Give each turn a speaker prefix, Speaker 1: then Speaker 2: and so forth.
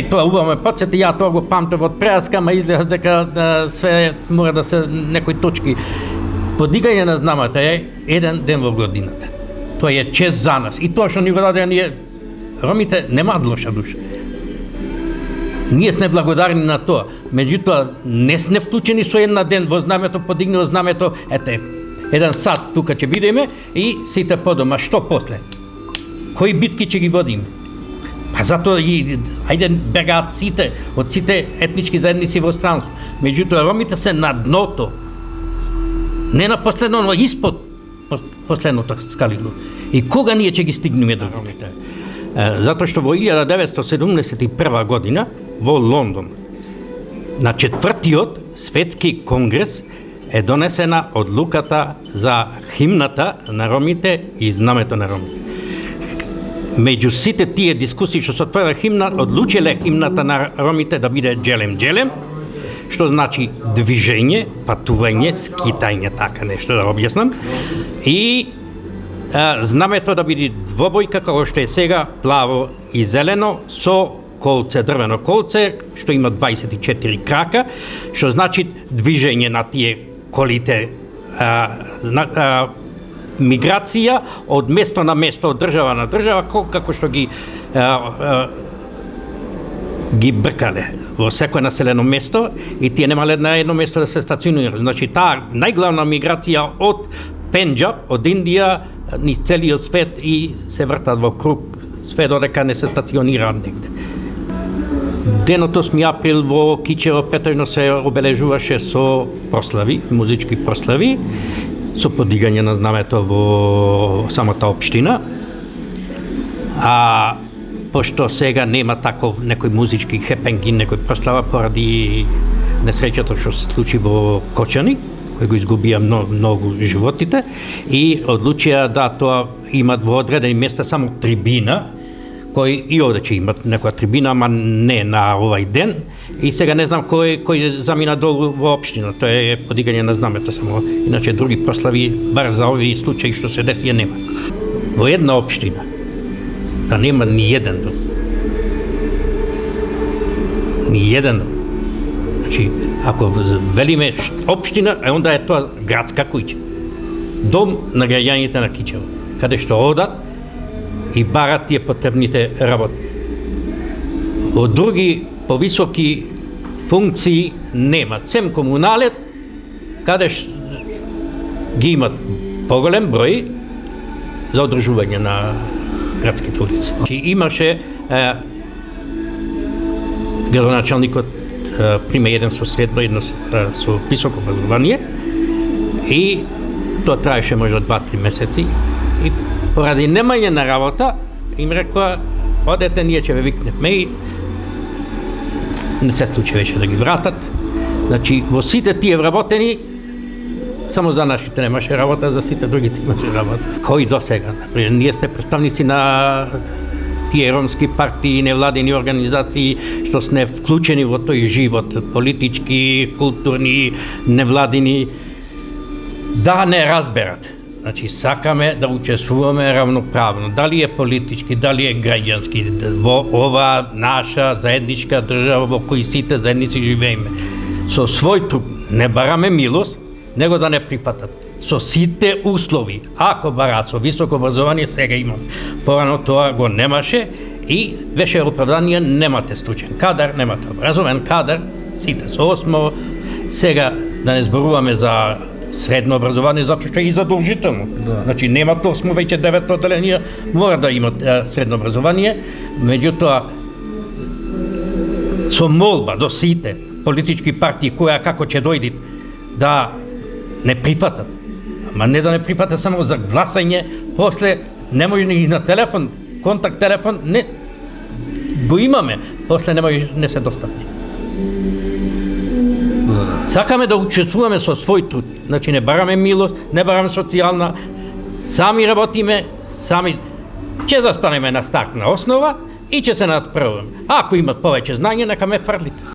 Speaker 1: Тоа убаво ме подсети, ја тоа го памтев од преаска, ма изгледа дека све мора да се некои точки. Подигање на знамата е еден ден во годината. Тоа е чест за нас. И тоа што ни го даде ние, ромите немаат лоша душа. Ние сме благодарни на тоа. Меѓутоа, не сме вклучени со една ден во знамето, подигнено знамето, ете, еден сат тука ќе бидеме и сите подома. Што после? Кои битки ќе ги водиме? Па затоа и ајде бегаат сите од сите етнички заедници во странство. Меѓутоа, ромите се на дното. Не на последно, но испод последното скалило. И кога ние ќе ги стигнеме до ромите? Затоа што во 1971 година во Лондон на 4-тиот светски конгрес е донесена одлуката за химната на ромите и знамето на ромите. Меѓу сите тие дискусии што се отвора химна, одлучиле химната на ромите да биде джелем-джелем, што значи движење, патување, скитање, така нешто да објаснам, и знамето да биде двобојка, како што е сега, плаво и зелено, со колце, дрвено колце, што има 24 крака, што значи движење на тие колите, миграција од место на место, од држава на држава, како што ги бркале во секој населено место и тие немале на едно место да се стационираат. Значи, таа најглавна миграција од Пенџаб, од Индија, низ целиот свет и се вртат во круг, све додека не се стационираат негде. Денот 8 април во Кичево претежно се обележуваше со прослави, музички прослави, со подигање на знамето во самата општина. А пошто сега нема таков некој музички хепенги, некој прослава поради несреќата што се случи во Кочани, кој го изгубија многу животите, и одлучија да тоа имат во одредени места само трибина, кој и овде ќе имат некоја трибина, ама не на овај ден. И сега не знам кој замина долу во општина, тоа е подигање на знамето само. Иначе други прослави, бар за овие случаи што се десија нема. Во една општина да нема ни еден дом. Ни еден дом. Значи, ако велиме општина, онда е тоа градска куќа. Дом на граѓаните на Кичево, каде што одат и барат тие потребните работи. Од други повисоки функции нема. Сем комуналет, каде ги имат поголем број за одржување на градските улици. Имаше градоначалникот приме еден со средно, едно со високо образование и тоа траеше може 2-3 месеци и поради немање на работа им рекоа одете, ние ќе ве викнеме и не се случи веќе да ги вратат. Значи, во сите тие вработени, само за нашите немаше работа, за сите другите имаше работа. Кој до сега? Например, ние сте представници на тие ромски партии, невладени организации, што сме вклучени во тој живот, политички, културни, невладени, да не разберат. Значи, сакаме да учествуваме равноправно, дали е политички, дали е граѓански, во ова наша заедничка држава во кој сите заедници живееме. Со свој труд не бараме милост, него да не прифатат. Со сите услови, ако бараат со високо образование, сега имам. Порано тоа го немаше и беше оправдание, немате стручен кадар, немате образовен кадар, сите со осмо. Сега да не зборуваме за средно образование, затоа што е и задолжително. Да. Значи, немат 8, веќе 9 одделенија, мора да имат средно образование, меѓутоа, со молба до сите политички партии, која како ќе дојдат да не прифатат, ама не да не прифатат само за гласање, после не може ни на телефон, контакт телефон, не, го имаме, после не се достапни. Сакаме да учествуваме со свој труд, значи не бараме милост, не бараме социјална, сами работиме, сами ќе застанеме на стартна основа и ќе се надпрваме. Ако имат повеќе знање, нека ме фрлите.